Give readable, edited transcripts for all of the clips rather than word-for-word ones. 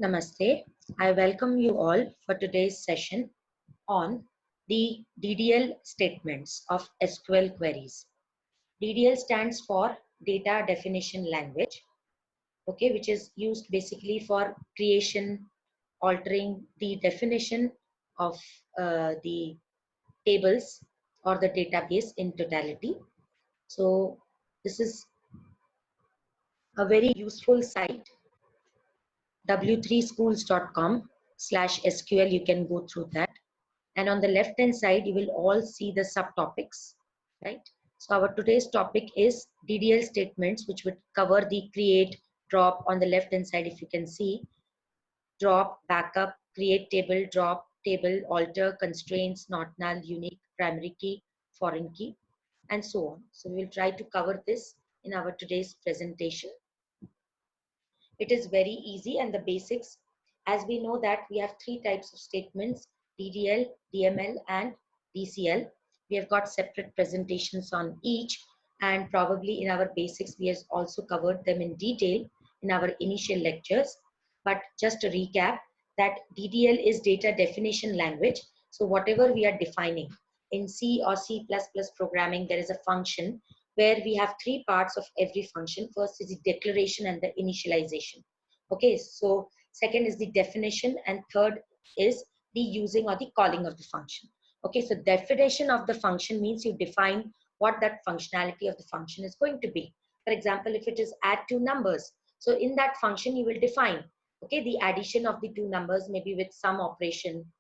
Namaste. I welcome you all for today's session on the DDL statements of SQL queries. DDL stands for Data Definition Language, okay, which is used basically for creation, altering the definition of the tables or the database in totality. So this is a very useful site, w3schools.com/SQL. You can go through that. And on the left hand side, you will all see the subtopics, right? So our today's topic is DDL statements, which would cover the create, drop. On the left hand side, if you can see, drop, backup, create table, drop table, alter, constraints, not null, unique, primary key, foreign key, and so on. So we will try to cover this in our today's presentation. It is very easy, and the basics, as we know that we have three types of statements: DDL, DML, and DCL. We have got separate presentations on each, and probably in our basics we have also covered them in detail in our initial lectures. But just to recap, that DDL is data definition language. So whatever we are defining in C or C++ programming, there is a function where we have three parts of every function. First is the declaration and the initialization. Okay, so second is the definition, and third is the using or the calling of the function. Okay, so definition of the function means you define what that functionality of the function is going to be. For example, if it is add two numbers, so in that function you will define, okay, the addition of the two numbers, maybe with some operation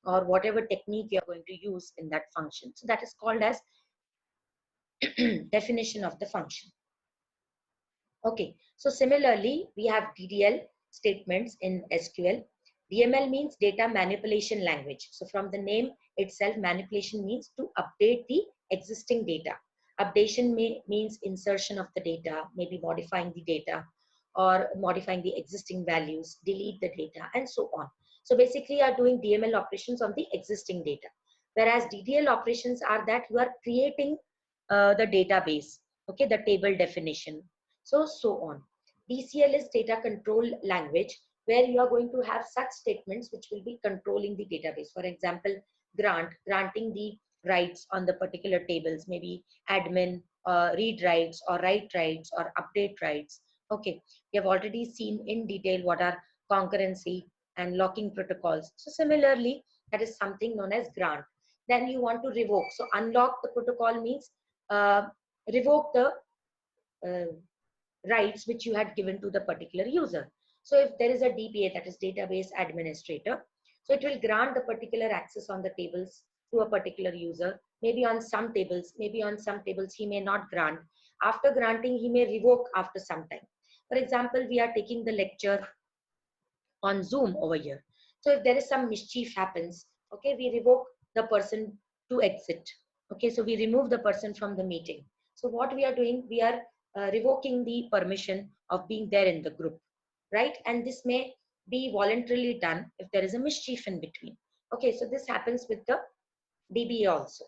or whatever technique you are going to use in that function. So that is called as definition of the function. Okay, so similarly, we have DDL statements in SQL. DML means data manipulation language. So from the name itself, manipulation means to update the existing data. Updation means insertion of the data, maybe modifying the data or modifying the existing values, delete the data, and so on. So basically, you are doing DML operations on the existing data. Whereas DDL operations are that you are creating the database, okay, the table definition, so on. DCL is data control language, where you are going to have such statements which will be controlling the database. For example, granting the rights on the particular tables, maybe admin, read rights or write rights or update rights. Okay, we have already seen in detail what are concurrency and locking protocols. So similarly, that is something known as grant. Then you want to revoke. So unlock the protocol means revoke the uh, rights which you had given to the particular user. So if there is a DBA, that is database administrator, so it will grant the particular access on the tables to a particular user. Maybe on some tables, he may not grant. After granting, he may revoke after some time. For example, we are taking the lecture on Zoom over here. So if there is some mischief happens, okay, we revoke the person to exit. Okay, so we remove the person from the meeting. So what we are doing, we are revoking the permission of being there in the group, right? And this may be voluntarily done if there is a mischief in between. Okay, so this happens with the DBA also.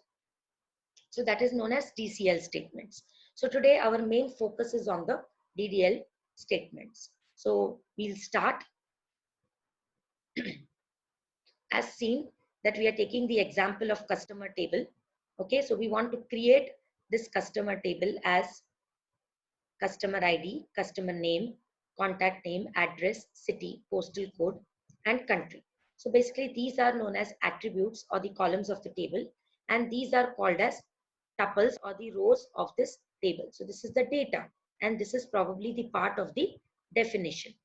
So that is known as DCL statements. So today our main focus is on the DDL statements. So we'll start. As seen, that we are taking the example of customer table. Okay, so we want to create this customer table as customer ID, customer name, contact name, address, city, postal code, and country. So basically these are known as attributes or the columns of the table, and these are called as tuples or the rows of this table. So this is the data, and this is probably the part of the definition,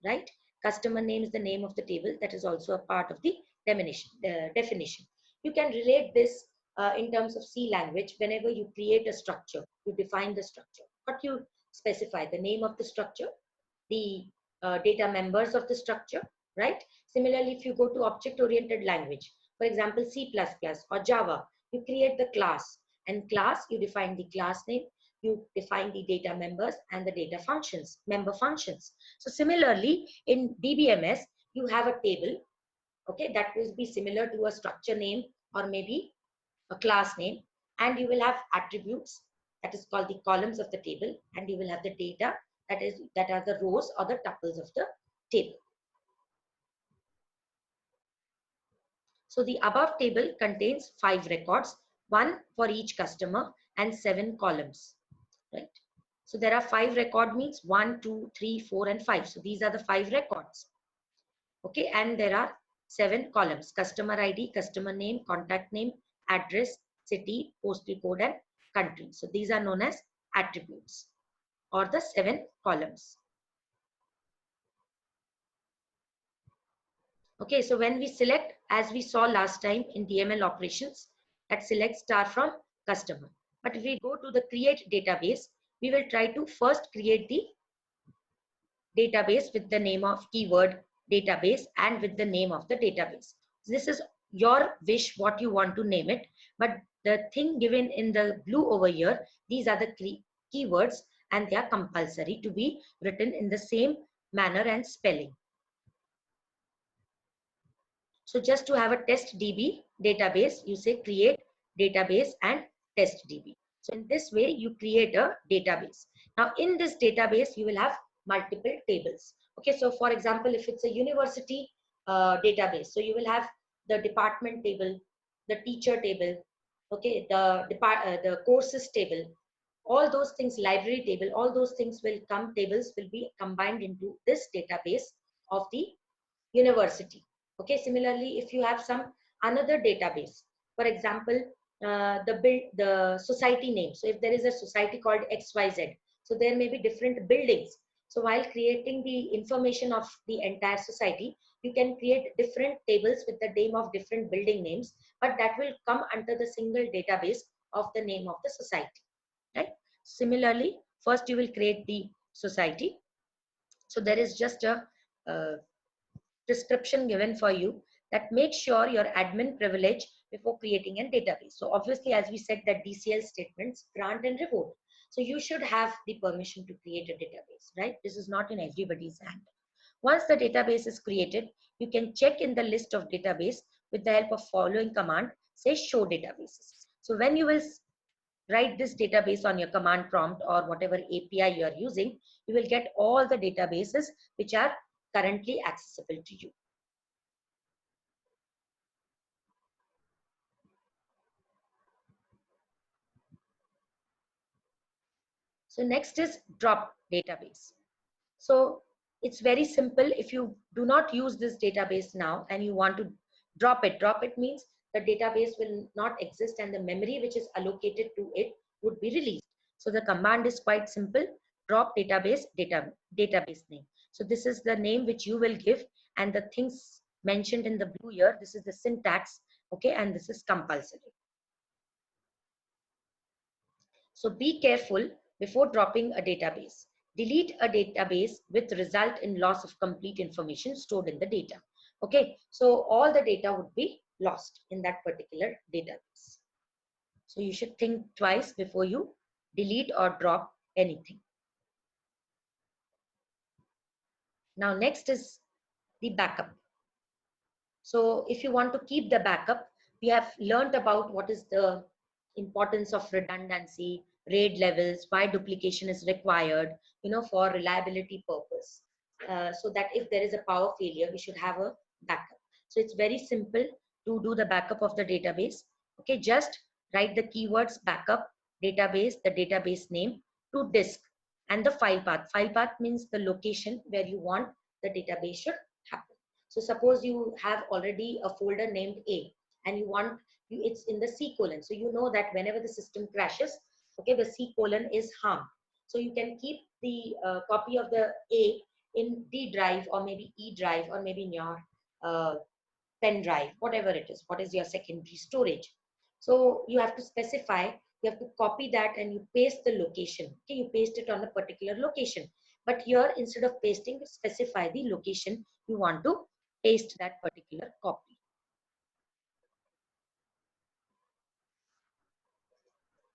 right? Customer name is the name of the table. That is also a part of the definition. You can relate this in terms of C language. Whenever you create a structure, you define the structure. What you specify, the name of the structure, the data members of the structure, right? Similarly, if you go to object-oriented language, for example, C++ or Java, you create the class, and class, you define the class name, you define the data members and the data functions, member functions. So similarly, in DBMS, you have a table, okay, that will be similar to a structure name or maybe a class name, and you will have attributes, that is called the columns of the table, and you will have the data, that are the rows or the tuples of the table. So the above table contains 5 records, one for each customer and 7 columns, right? So there are 5 record means 1, 2, 3, 4 and 5. So these are the 5 records. Okay, and there are 7 columns: customer ID, customer name, contact name, address, city, postal code and country. So these are known as attributes or the 7 columns. Okay, so when we select, as we saw last time in DML operations, that select star from customer. But if we go to the create database, we will try to first create the database with the name of keyword database and with the name of the database. This is your wish what you want to name it, but the thing given in the blue over here, these are the keywords and they are compulsory to be written in the same manner and spelling. So just to have a test DB database, you say create database and test DB. So in this way, you create a database. Now in this database, you will have multiple tables. Okay, so for example, if it's a university database, so you will have the department table, the teacher table, okay, the courses table, all those things, library table, all those things will come, tables will be combined into this database of the university. Okay, similarly, if you have some another database, for example, the society name. So if there is a society called XYZ, so there may be different buildings. So while creating the information of the entire society, you can create different tables with the name of different building names, but that will come under the single database of the name of the society, right? Similarly, first you will create the society. So there is just a description given for you that make sure your admin privilege before creating a database. So obviously, as we said, that DCL statements grant and revoke. So you should have the permission to create a database, right? This is not in everybody's hand. Once the database is created, you can check in the list of database with the help of following command, say show databases. So when you will write this database on your command prompt or whatever API you are using, you will get all the databases which are currently accessible to you. So next is drop database. So it's very simple. If you do not use this database now and you want to drop it means the database will not exist and the memory which is allocated to it would be released. So the command is quite simple: drop database database name. So this is the name which you will give, and the things mentioned in the blue here, this is the syntax, okay, and this is compulsory. So be careful before dropping a database. Delete a database with result in loss of complete information stored in the data. Okay, so all the data would be lost in that particular database. So you should think twice before you delete or drop anything. Now next is the backup. So if you want to keep the backup, we have learned about what is the importance of redundancy, RAID levels, why duplication is required, for reliability purpose. So that if there is a power failure, we should have a backup. So it's very simple to do the backup of the database. Okay, just write the keywords backup, database, the database name, to disk, and the file path. File path means the location where you want the database should happen. So suppose you have already a folder named A and you want it's in the C colon. So you know that whenever the system crashes, okay, the C colon is harmed. So you can keep the copy of the A in D drive or maybe E drive or maybe in your pen drive, whatever it is. What is your secondary storage? So you have to specify, you have to copy that and you paste the location. Okay, you paste it on a particular location. But here, instead of pasting, specify the location you want to paste that particular copy.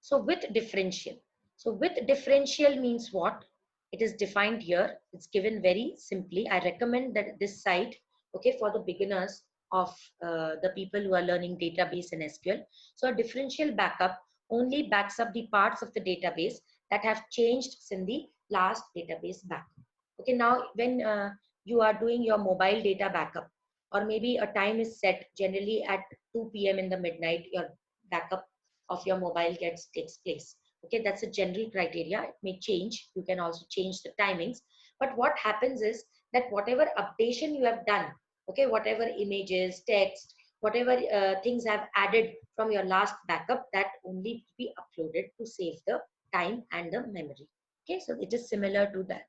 So with differential. So with differential means what? It is defined here. It's given very simply. I recommend that this site, okay, for the beginners of the people who are learning database and SQL. So a differential backup only backs up the parts of the database that have changed since the last database backup. Okay, now when you are doing your mobile data backup or maybe a time is set generally at 2 p.m. in the midnight, your backup of your mobile takes place. Okay, that's a general criteria. It may change. You can also change the timings. But what happens is that whatever updation you have done, okay, whatever images, text, whatever things have added from your last backup, that only be uploaded to save the time and the memory. Okay, so it is similar to that.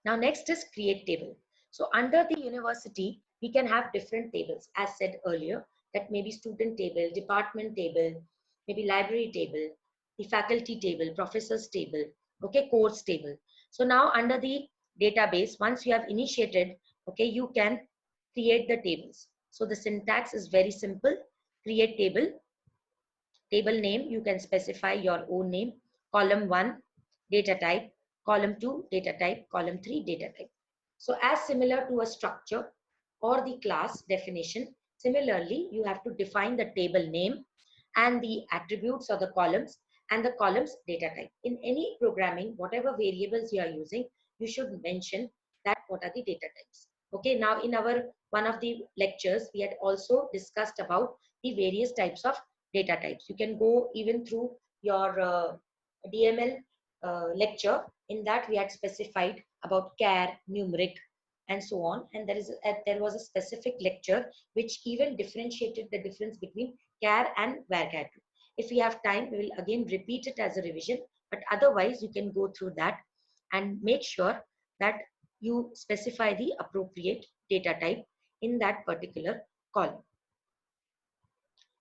Now next is create table. So under the university, we can have different tables as said earlier, that may be student table, department table, maybe library table, the faculty table, professors table, okay, course table. So now under the database, once you have initiated, okay, you can create the tables. So the syntax is very simple. Create table, table name, you can specify your own name, column 1, data type, column 2, data type, column 3, data type. So as similar to a structure or the class definition, similarly, you have to define the table name and the attributes or the columns and the columns data type. In any programming, whatever variables you are using, you should mention that what are the data types. Okay, now in our one of the lectures, we had also discussed about the various types of data types. You can go even through your DML lecture. In that, we had specified about char, numeric, and so on. And there was a specific lecture which even differentiated the difference between char and varchar. If we have time, we will again repeat it as a revision. But otherwise, you can go through that and make sure that you specify the appropriate data type in that particular column.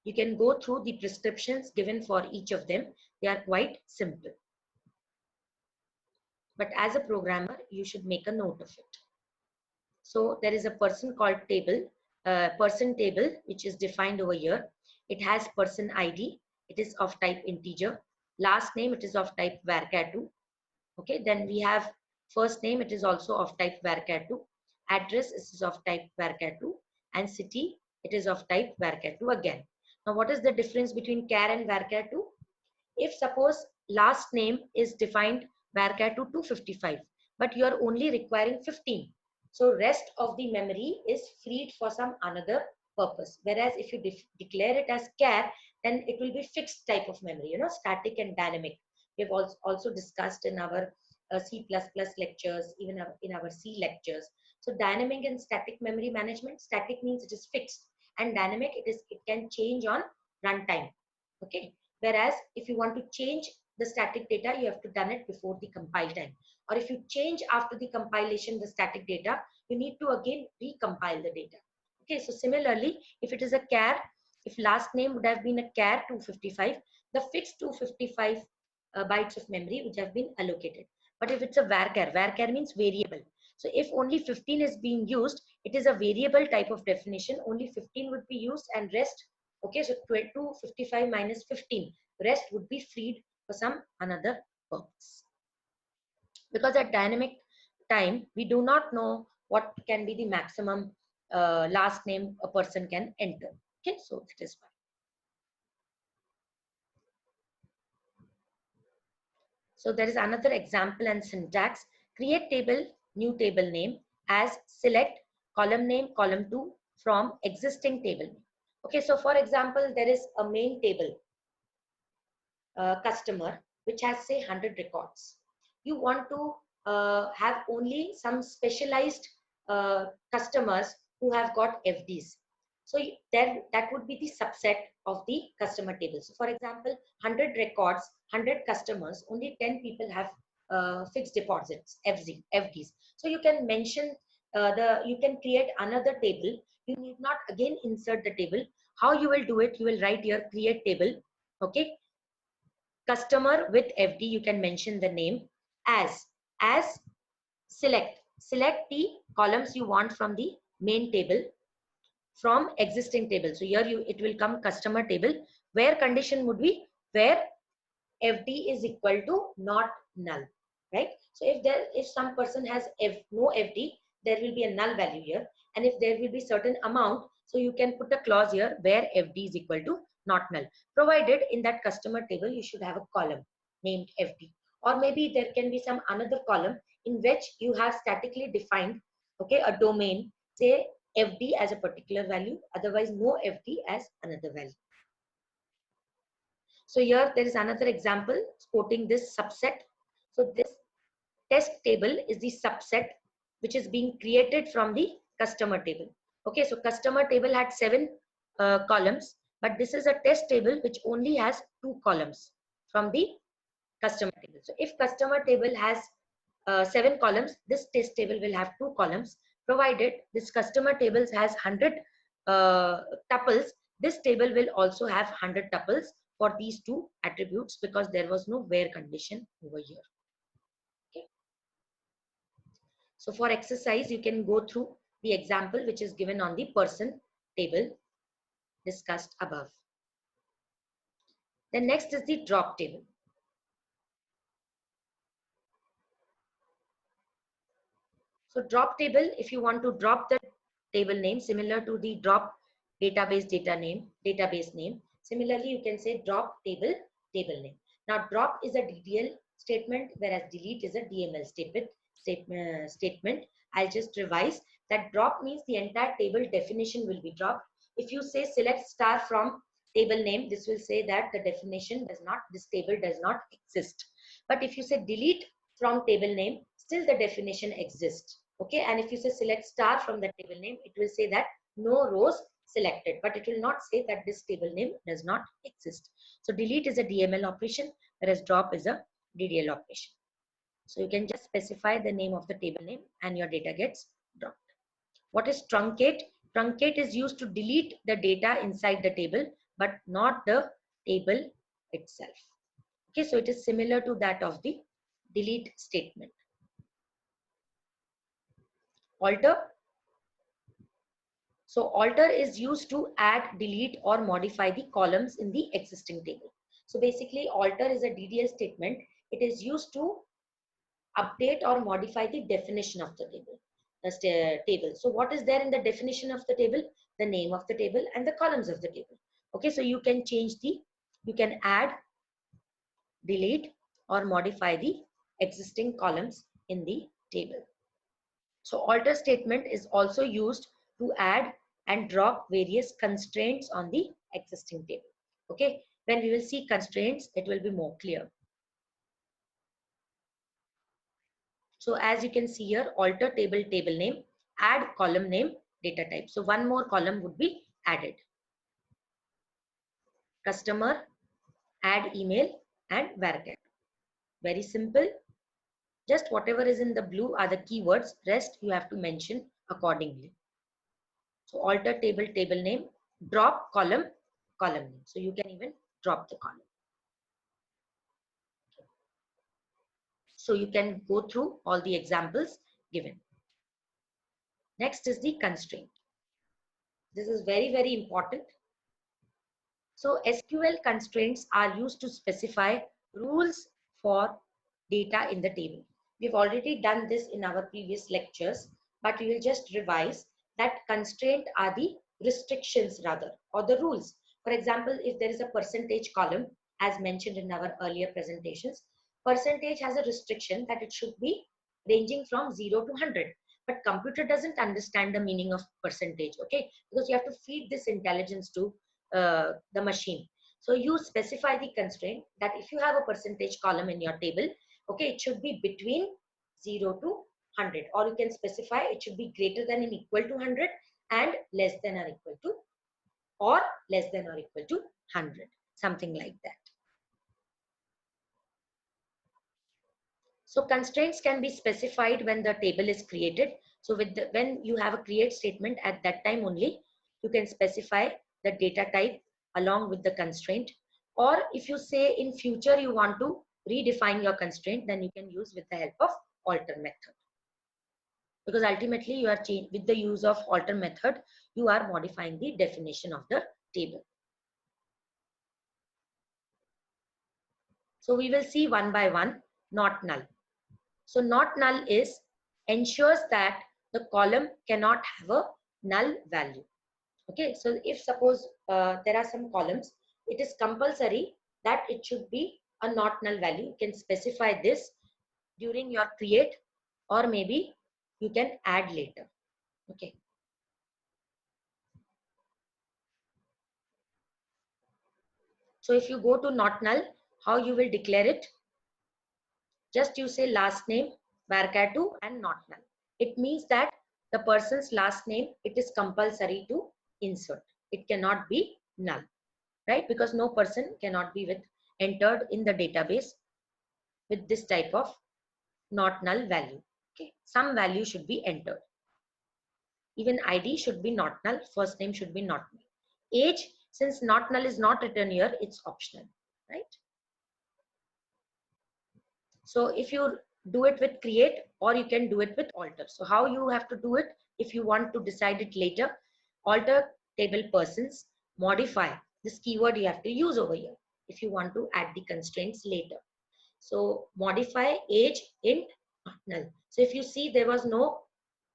You can go through the prescriptions given for each of them. They are quite simple. But as a programmer, you should make a note of it. So there is a person called table, person table, which is defined over here. It has person ID. It is of type integer. Last name, it is of type varchar2. Okay, then we have first name, it is also of type varchar2. Address is of type varchar2. And city, it is of type varchar2 again. Now, what is the difference between char and varchar2? If suppose last name is defined varchar2 255, but you are only requiring 15. So rest of the memory is freed for some another purpose. Whereas if you declare it as char, then it will be fixed type of memory, static and dynamic. We've also discussed in our C++ lectures, even in our C lectures. So dynamic and static memory management, static means it is fixed, and dynamic it can change on runtime. Okay. Whereas if you want to change the static data, you have to done it before the compile time. Or if you change after the compilation the static data, you need to again recompile the data. Okay, so similarly, if it is a char, if last name would have been a char 255, the fixed 255 bytes of memory would have been allocated. But if it's a varchar means variable. So if only 15 is being used, it is a variable type of definition. Only 15 would be used and rest. Okay, so 255 minus 15, rest would be freed for some another purpose. Because at dynamic time, we do not know what can be the maximum last name a person can enter. Okay, so that is fine. So there is another example and syntax. Create table, new table name as select column name, column 2 from existing table. Okay, so for example, there is a main table customer which has say 100 records. You want to have only some specialized customers who have got FDs. So then that would be the subset of the customer table. So for example, 100 records, 100 customers, only 10 people have fixed deposits, FDs. So you can mention you can create another table. You need not again insert the table. How you will do it? You will write your create table. Okay, customer with FD, you can mention the name as select the columns you want from the main table from existing table. So here it will come customer table where condition would be where FD is equal to not null, right? So if some person has no FD, there will be a null value here, and if there will be certain amount, so you can put a clause here where FD is equal to not null, provided in that customer table you should have a column named FD, or maybe there can be some another column in which you have statically defined Okay, a domain, say FD as a particular value, otherwise no FD as another value. So here there is another example quoting this subset. So this test table is the subset which is being created from the customer table. Okay, so customer table had 7 columns, but this is a test table which only has 2 columns from the customer table. So if customer table has 7 columns, this test table will have 2 columns. Provided this customer tables has 100 tuples, this table will also have 100 tuples for these 2 attributes, because there was no where condition over here. Okay. So for exercise, you can go through the example which is given on the person table discussed above. Then next is the drop table. So drop table, if you want to drop the table name similar to the drop database database name, similarly you can say drop table name. Now drop is a DDL statement, whereas delete is a DML statement. I'll just revise that. Drop means the entire table definition will be dropped. If you say select star from table name, this will say that the definition does not, this table does not exist. But if you say delete from table name, still the definition exists. Okay, and if you say select star from the table name, it will say that no rows selected, but it will not say that this table name does not exist. So delete is a DML operation, whereas drop is a DDL operation. So you can just specify the name of the table name and your data gets dropped. What is truncate? Truncate is used to delete the data inside the table, but not the table itself. Okay, so it is similar to that of the delete statement. Alter. So alter is used to add, delete, or modify the columns in the existing table. So basically alter is a DDL statement. It is used to update or modify the definition of the table. So what is there in the definition of the table? The name of the table and the columns of the table. Okay, so you can you can add, delete, or modify the existing columns in the table. So alter statement is also used to add and drop various constraints on the existing table. Okay, when we will see constraints, it will be more clear. So as you can see here, alter table name, add column name, data type. So one more column would be added. Customer, add email, and varchar. Very simple. Just whatever is in the blue are the keywords. Rest you have to mention accordingly. So alter table name, drop column name. So you can even drop the column. So you can go through all the examples given. Next is the constraint. This is very, very important. So SQL constraints are used to specify rules for data in the table. We've already done this in our previous lectures, but we will just revise that constraint are the restrictions rather, or the rules. For example, if there is a percentage column, as mentioned in our earlier presentations, percentage has a restriction that it should be ranging from 0 to 100. But computer doesn't understand the meaning of percentage, okay? Because you have to feed this intelligence to the machine. So you specify the constraint that if you have a percentage column in your table, okay, it should be between 0 to 100, or you can specify it should be greater than and equal to 100 and less than or equal to, or less than or equal to 100, something like that. So constraints can be specified when the table is created. So when you have a create statement, at that time only you can specify the data type along with the constraint. Or if you say in future you want to redefine your constraint, then you can use with the help of alter method. Because ultimately you are with the use of alter method, you are modifying the definition of the table. So we will see one by one. Not null. So not null is ensures that the column cannot have a null value. Okay, so if suppose there are some columns, it is compulsory that it should be a not null value. You can specify this during your create, or maybe you can add later. Okay. So if you go to not null, how you will declare it? Just you say last name, varchar2 and not null. It means that the person's last name, it is compulsory to insert. It cannot be null, right? Because no person cannot be entered in the database with this type of not null value. Okay, some value should be entered. Even ID should be not null, first name should be not null. Age, since not null is not written here, it's optional, right? So if you do it with create, or you can do it with alter. So how you have to do it, if you want to decide it later, alter table persons, modify, this keyword you have to use over here if you want to add the constraints later. So modify age int not null. So if you see, there was no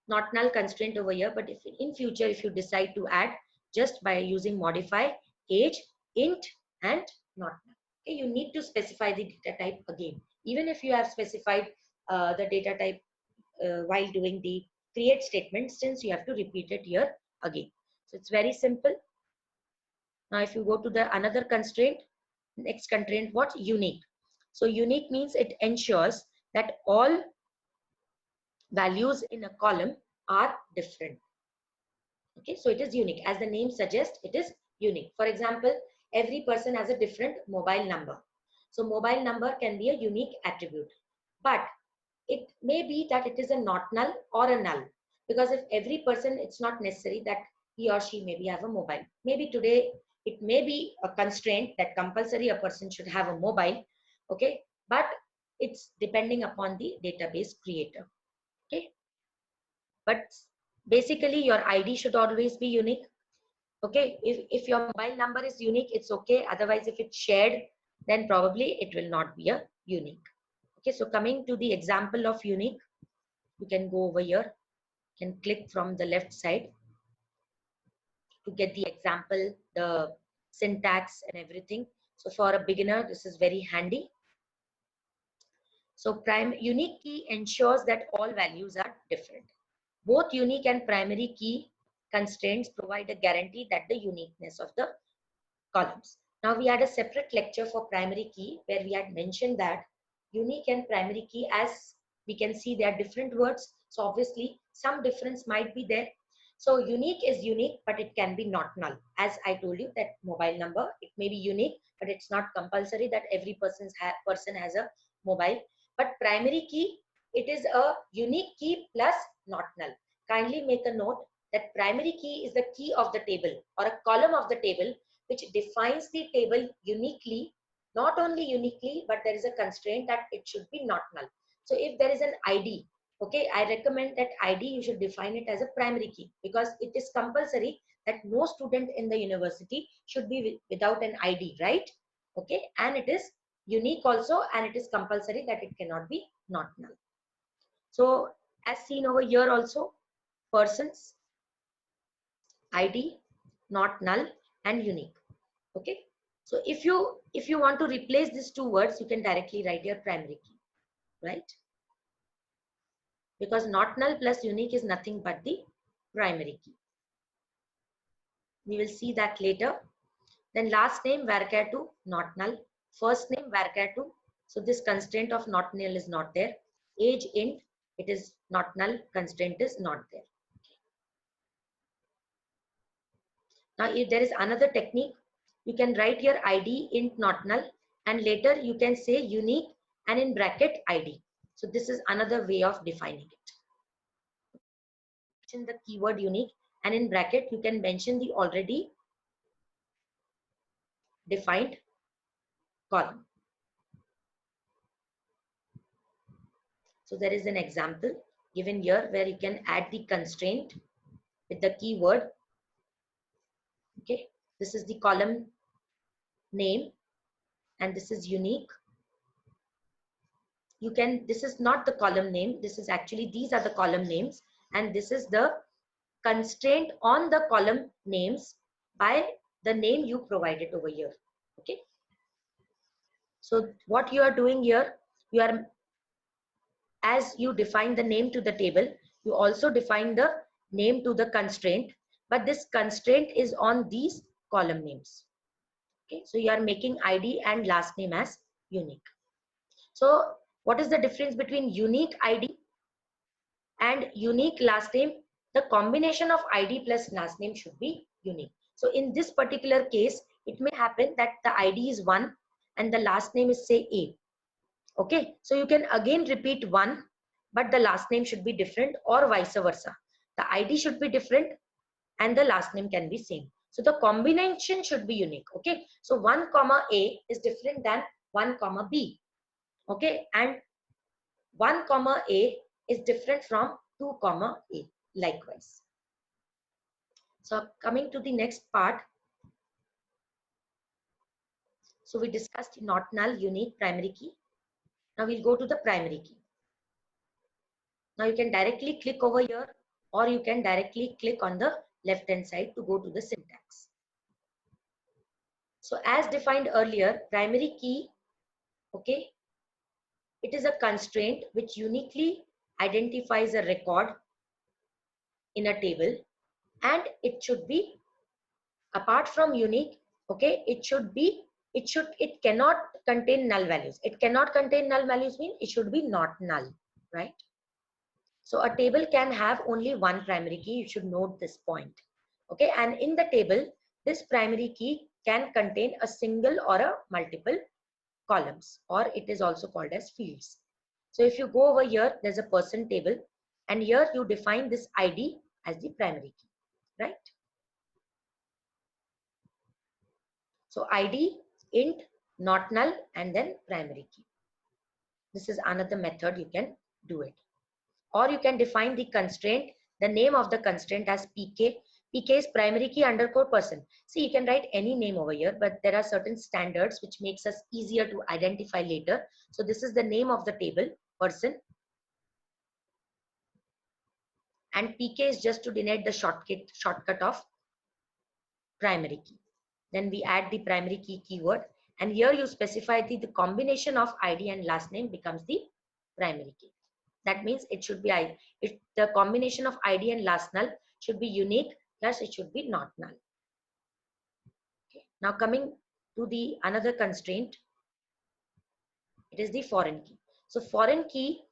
not null constraint over here, but if in future if you decide to add, just by using modify age int and not null. Okay, you need to specify the data type again, even if you have specified the data type while doing the create statement, since you have to repeat it here again. So it's very simple. Now if you go to the another constraint, next constraint, what? Unique. So unique means it ensures that all values in a column are different. Okay, so it is unique. As the name suggests, it is unique. For example, every person has a different mobile number. So mobile number can be a unique attribute. But it may be that it is a not null or a null. Because if every person, it's not necessary that he or she maybe have a mobile. Maybe today, it may be a constraint that compulsory a person should have a mobile. Okay, but it's depending upon the database creator. Okay, but basically your ID should always be unique. Okay, if your mobile number is unique, it's okay. Otherwise, if it's shared, then probably it will not be a unique. Okay, so coming to the example of unique, you can go over here, you can click from the left side to get the example, the syntax and everything. So for a beginner, this is very handy. So unique key ensures that all values are different. Both unique and primary key constraints provide a guarantee that the uniqueness of the columns. Now we had a separate lecture for primary key where we had mentioned that unique and primary key, as we can see, they are different words. So obviously some difference might be there. So unique is unique, but it can be not null. As I told you, that mobile number, it may be unique, but it's not compulsory that every person has a mobile. But primary key, it is a unique key plus not null. Kindly make a note that primary key is the key of the table or a column of the table which defines the table uniquely, not only uniquely, but there is a constraint that it should be not null. So if there is an ID, okay, I recommend that ID you should define it as a primary key, because it is compulsory that no student in the university should be without an ID, right? Okay, and it is unique also, and it is compulsory that it cannot be not null. So as seen over here also, persons, ID, not null, and unique. Okay, so if you want to replace these two words, you can directly write your primary key, right? Because not null plus unique is nothing but the primary key. We will see that later. Then last name varchar2 not null, first name varchar2, so this constraint of not null is not there. Age int, it is not null, constraint is not there. Now if there is another technique, you can write your ID int not null, and later you can say unique and in bracket ID. So this is another way of defining it. Mention the keyword unique, and in bracket you can mention the already defined column. So there is an example given here where you can add the constraint with the keyword. Okay, this is the column name and this is unique. You can, this is not the column name, this is actually, these are the column names, and this is the constraint on the column names by the name you provided over here. Okay, so what you are doing here, you are, as you define the name to the table, You also define the name to the constraint, but this constraint is on these column names. Okay, so you are making ID and last name as unique. So what is the difference between unique ID and unique last name? The combination of ID plus last name should be unique. So in this particular case, it may happen that the ID is 1 and the last name is say A. Okay, so you can again repeat 1, but the last name should be different, or vice versa. The ID should be different and the last name can be same. So the combination should be unique. Okay, so 1 comma A is different than 1 comma B. Okay, and 1 comma A is different from 2 comma A likewise. So coming to the next part. So we discussed not null, unique, primary key. Now we'll go to the primary key. Now you can directly click over here, or you can directly click on the left hand side to go to the syntax. So as defined earlier, primary key, okay, it is a constraint which uniquely identifies a record in a table, and it should be, apart from unique, okay, it cannot contain null values. It cannot contain null values means it should be not null, right? So a table can have only one primary key. You should note this point. Okay, and in the table, this primary key can contain a single or a multiple columns, or it is also called as fields. So if you go over here, there's a person table, and here you define this ID as the primary key, right? So ID, int, not null, and then primary key. This is another method you can do it. Or you can define the constraint, the name of the constraint as PK. PK is primary key underscore person. See, you can write any name over here, but there are certain standards which makes us easier to identify later. So this is the name of the table, person. And PK is just to denote the shortcut of primary key. Then we add the primary key keyword. And here you specify the combination of ID and last name becomes the primary key. That means it should be the combination of ID and last null should be unique, plus it should be not null. Okay. Now coming to the another constraint, it is the foreign key. So foreign key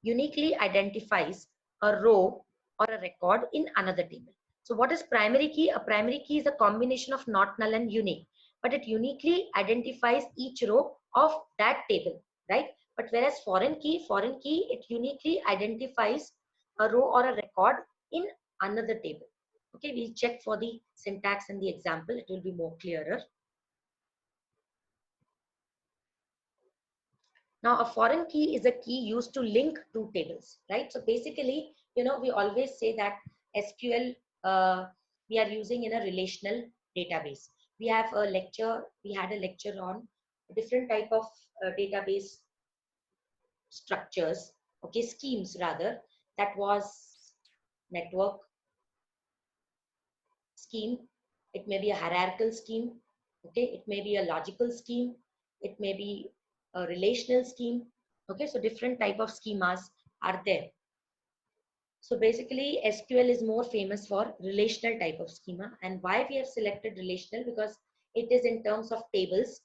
uniquely identifies a row or a record in another table. So what is primary key? A primary key is a combination of not null and unique, but it uniquely identifies each row of that table, right? But whereas foreign key, it uniquely identifies a row or a record in another table. Okay, we'll check for the syntax and the example. It will be more clearer. Now, a foreign key is a key used to link two tables, right? So basically, we always say that SQL we are using in a relational database. We had a lecture on different type of database structures, okay, schemes rather. That was network scheme. It may be a hierarchical scheme, okay, it may be a logical scheme, it may be a relational scheme, okay. So different type of schemas are there. So basically SQL is more famous for relational type of schema. And why we have selected relational? Because it is in terms of tables,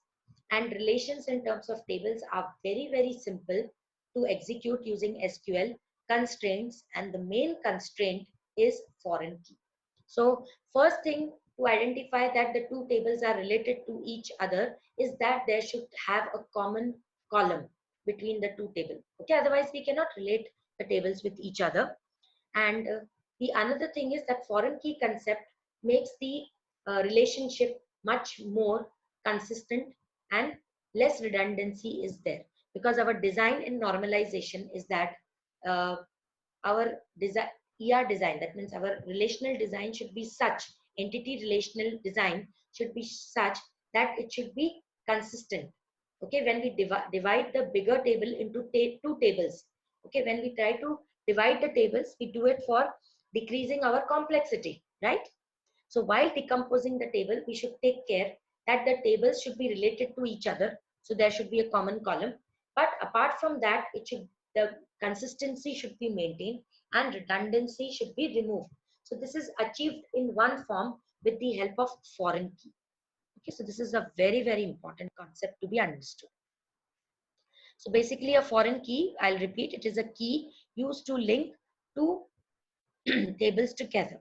and relations in terms of tables are very, very simple to execute using SQL constraints, and the main constraint is foreign key. So first thing to identify that the two tables are related to each other is that there should have a common column between the two tables. Okay, otherwise we cannot relate the tables with each other. And the another thing is that foreign key concept makes the relationship much more consistent, and less redundancy is there, because our design in normalization is that uh, our design design, that means our relational design should be such, entity relational design should be such that it should be consistent. Okay, when we divide the bigger table into two tables, okay, when we try to divide the tables, we do it for decreasing our complexity, right? So while decomposing the table, we should take care that the tables should be related to each other, so there should be a common column. But apart from that, it should the consistency should be maintained and redundancy should be removed. So this is achieved in one form with the help of foreign key. Okay, so this is a very, very important concept to be understood. So basically a foreign key, I'll repeat, it is a key used to link two tables together.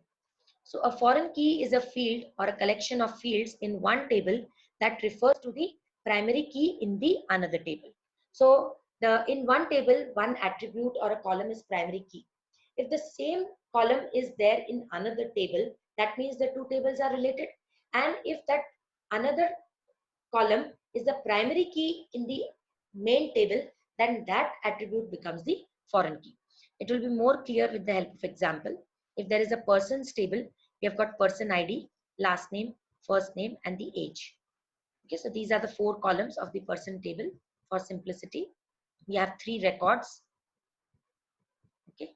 So a foreign key is a field or a collection of fields in one table that refers to the primary key in the another table. So in one table, one attribute or a column is primary key. If the same column is there in another table, that means the two tables are related. And if that another column is the primary key in the main table, then that attribute becomes the foreign key. It will be more clear with the help of example. If there is a person's table, we have got person ID, last name, first name, and the age. Okay, so these are the four columns of the person table. For simplicity, we have three records. Okay.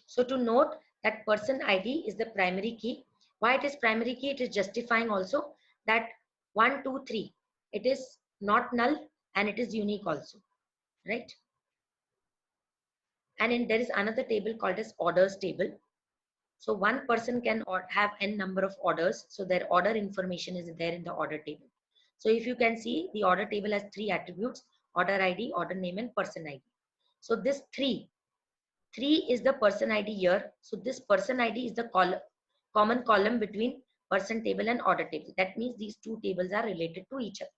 So to note that person ID is the primary key. Why it is primary key? It is justifying also that 1, 2, 3. It is not null and it is unique also, right? And there is another table called as orders table. So one person can have n number of orders. So their order information is there in the order table. So if you can see, the order table has three attributes: order ID, order name, and person ID. So this three is the person ID here. So this person ID is the common column between person table and order table. That means these two tables are related to each other.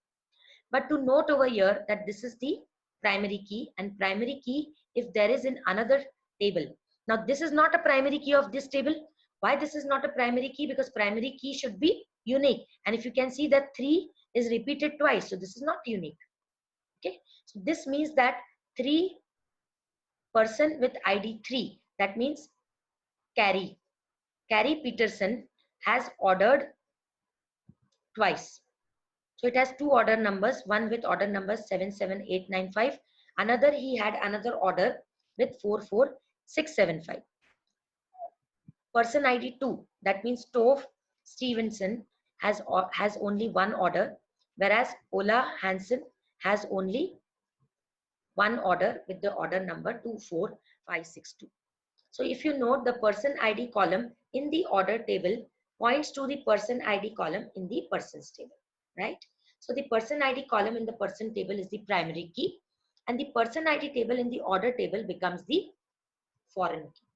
But to note over here that this is the primary key, and primary key if there is in another table. Now this is not a primary key of this table. Why this is not a primary key? Because primary key should be unique. And if you can see that 3 is repeated twice, so this is not unique. Okay, so this means that 3 person with ID 3, that means Carrie Peterson has ordered twice. So it has two order numbers, one with order number 77895. Another, he had another order with 44675. Person ID 2, that means Tove Stevenson has only one order, whereas Ola Hansen has only one order with the order number 24562. So if you note, the person ID column in the order table points to the person ID column in the persons table, right? So the person ID column in the person table is the primary key, and the person ID table in the order table becomes the foreign key.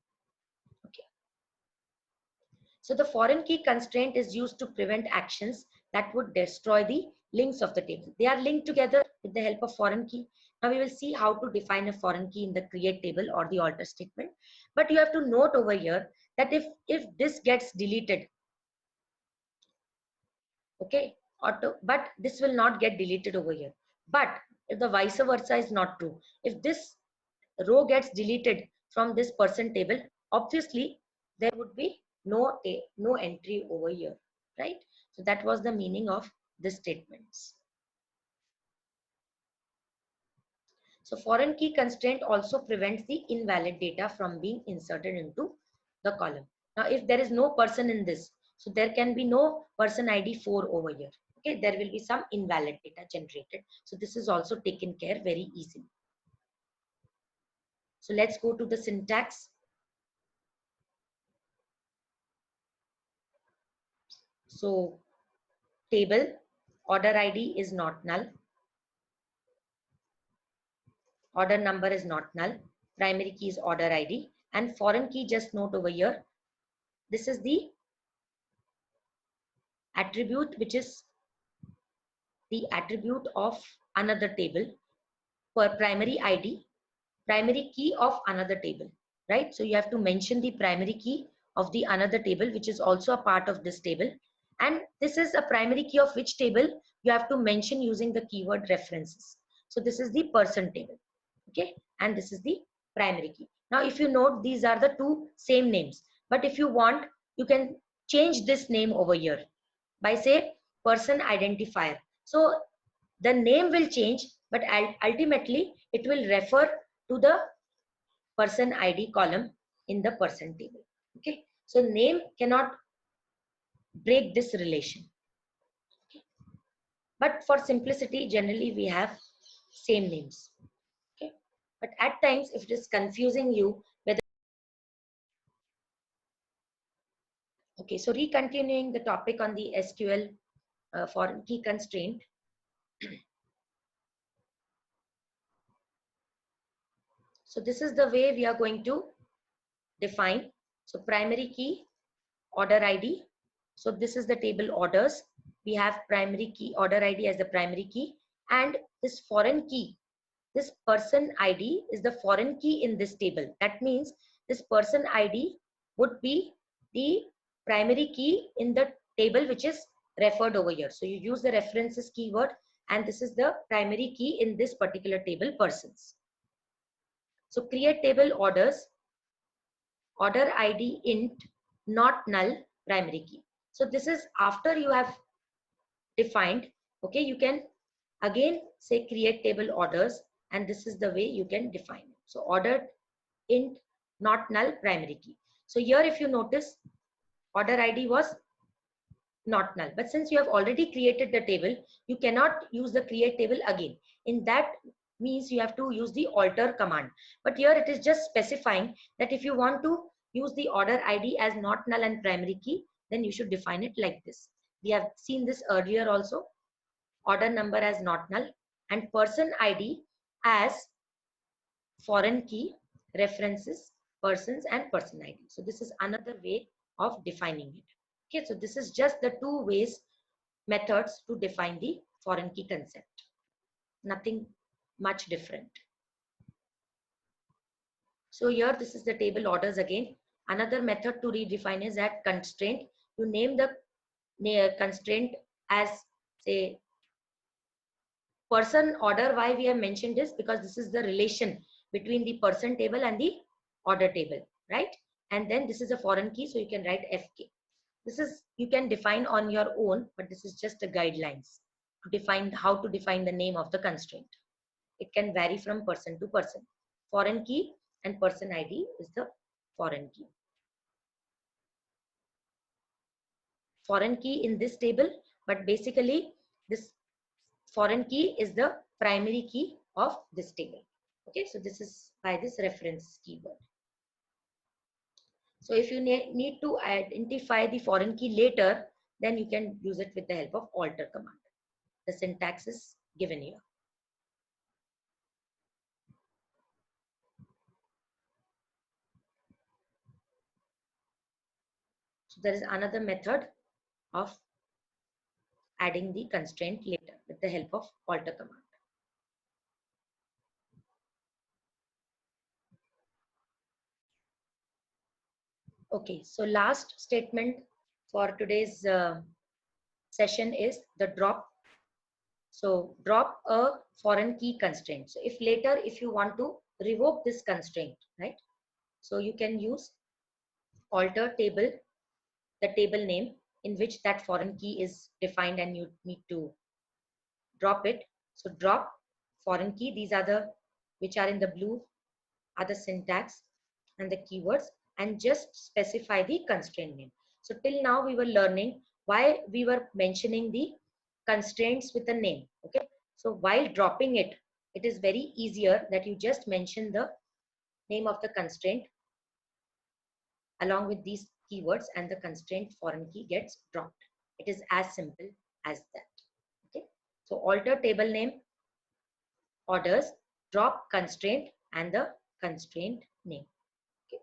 Okay. So the foreign key constraint is used to prevent actions that would destroy the links of the table. They are linked together with the help of foreign key. Now we will see how to define a foreign key in the create table or the alter statement. But you have to note over here that if this gets deleted, okay, but this will not get deleted over here. But if the vice versa is not true, if this row gets deleted from this person table, obviously there would be no entry over here, right? So that was the meaning of this statements. So foreign key constraint also prevents the invalid data from being inserted into the column. Now if there is no person in this, so there can be no person ID 4 over here. Okay, there will be some invalid data generated. So this is also taken care very easily. So let's go to the syntax. So table order ID is not null, order number is not null, primary key is order ID, and foreign key, just note over here, this is the attribute which is the attribute of another table for primary ID, primary key of another table, right? So you have to mention the primary key of the another table which is also a part of this table, and this is a primary key of which table you have to mention using the keyword references. So this is the person table, okay, and this is the primary key. Now if you note, these are the two same names, but if you want, you can change this name over here by say person identifier. So the name will change, but ultimately it will refer to the person ID column in the person table. Okay, so name cannot break this relation. Okay. But for simplicity, generally we have same names. Okay, but at times if it is confusing you whether, okay, so recontinuing the topic on the SQL foreign key constraint. So this is the way we are going to define. So primary key, order ID. So this is the table orders. We have primary key, order ID as the primary key, and this foreign key, this person ID is the foreign key in this table. That means this person ID would be the primary key in the table which is referred over here. So you use the references keyword, and this is the primary key in this particular table, persons. So create table orders, order ID int, not null, primary key. So this is after you have defined. Okay, you can again say create table orders, and this is the way you can define it. So ordered int, not null, primary key. So here if you notice, order ID was not null, but since you have already created the table, you cannot use the create table again. In that means you have to use the alter command, but here it is just specifying that if you want to use the order ID as not null and primary key, then you should define it like this. We have seen this earlier also, order number as not null, and person ID as foreign key, references, persons, and person ID. So this is another way of defining it. Okay, so this is just the two ways, methods to define the foreign key concept. Nothing much different. So here this is the table orders again. Another method to redefine is at constraint. You name the constraint as, say, person order. Why we have mentioned this? Because this is the relation between the person table and the order table, right? And then this is a foreign key, so you can write FK. This is, you can define on your own, but this is just a guidelines to define how to define the name of the constraint. It can vary from person to person. Foreign key and person ID is the foreign key. Foreign key in this table, but basically this foreign key is the primary key of this table. Okay, so this is by this reference keyword. So if you need to identify the foreign key later, then you can use it with the help of alter command. The syntax is given here. So there is another method of adding the constraint later with the help of alter command. Okay, so last statement for today's session is the drop. So drop a foreign key constraint. So if later, if you want to revoke this constraint, right? So you can use alter table, the table name in which that foreign key is defined, and you need to drop it. So drop foreign key. These are the, which are in the blue, are the syntax and the keywords, and just specify the constraint name. So till now we were learning why we were mentioning the constraints with a name. Okay, so while dropping it, it is very easier that you just mention the name of the constraint along with these keywords, and the constraint foreign key gets dropped. It is as simple as that. Okay, so alter table name, orders, drop constraint, and the constraint name. Okay.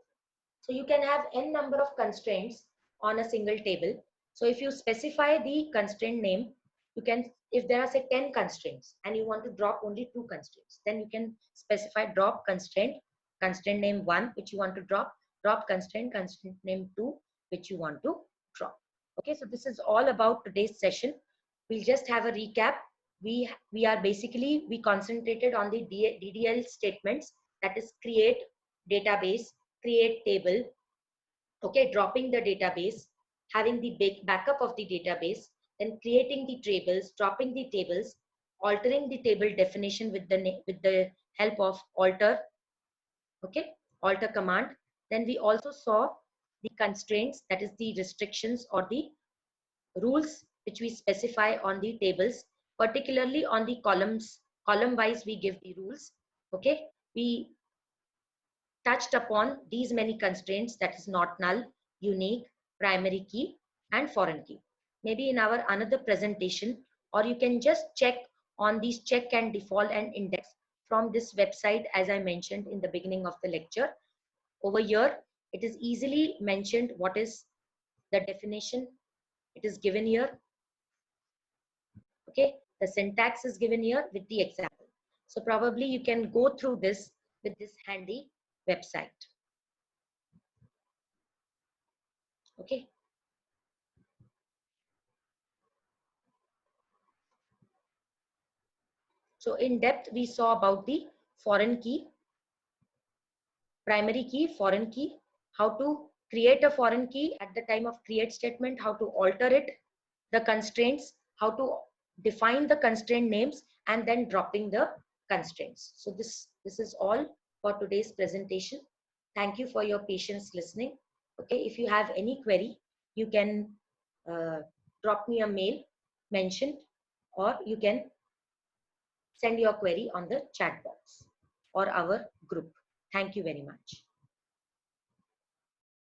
So you can have n number of constraints on a single table. So if you specify the constraint name, you can, if there are say 10 constraints and you want to drop only 2 constraints, then you can specify drop constraint, constraint name 1 which you want to drop, drop constraint, constraint name 2 which you want to drop. Okay, so this is all about today's session. We'll just have a recap. We are basically, we concentrated on the DDL statements, that is create database, create table, okay, dropping the database, having the backup of the database, then creating the tables, dropping the tables, altering the table definition with the help of alter, okay, alter command. Then we also saw the constraints, that is the restrictions or the rules which we specify on the tables, particularly on the columns column wise we give the rules. Okay, we touched upon these many constraints, that is not null, unique, primary key and foreign key. Maybe in our another presentation, or you can just check on these check and default and index from this website as I mentioned in the beginning of the lecture. Over here it is easily mentioned what is the definition, it is given here. Okay, the syntax is given here with the example. So probably you can go through this with this handy website. Okay. So in depth, we saw about the foreign key, primary key, foreign key, how to create a foreign key at the time of create statement, how to alter it, the constraints, how to define the constraint names, and then dropping the constraints. So this is all for today's presentation. Thank you for your patience listening. Okay, if you have any query, you can drop me a mail mentioned, or you can send your query on the chat box or our group. Thank you very much.